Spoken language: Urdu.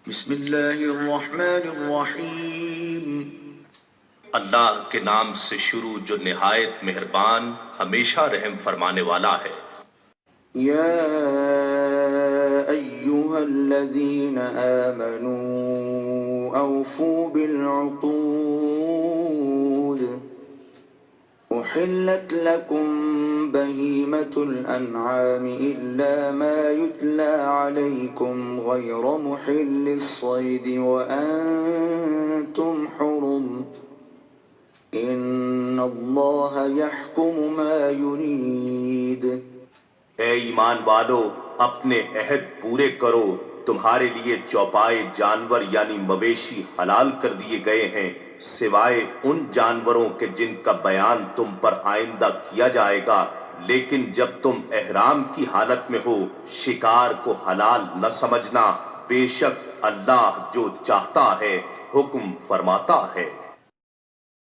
بسم اللہ الرحمن الرحیم۔ اللہ کے نام سے شروع جو نہایت مہربان ہمیشہ رحم فرمانے والا ہے۔ یا ایہا الذین آمنوا اوفوا بالعقود احلت لکم بہیمۃ الانعام الا ما یتلی علیکم غیر محل الصید وانتم حرم ان اللہ یحکم ما یرید۔ اے ایمان والو، اپنے عہد پورے کرو، تمہارے لیے چوپائے جانور یعنی مویشی حلال کر دیے گئے ہیں سوائے ان جانوروں کے جن کا بیان تم پر آئندہ کیا جائے گا، لیکن جب تم احرام کی حالت میں ہو شکار کو حلال نہ سمجھنا، بے شک اللہ جو چاہتا ہے حکم فرماتا ہے۔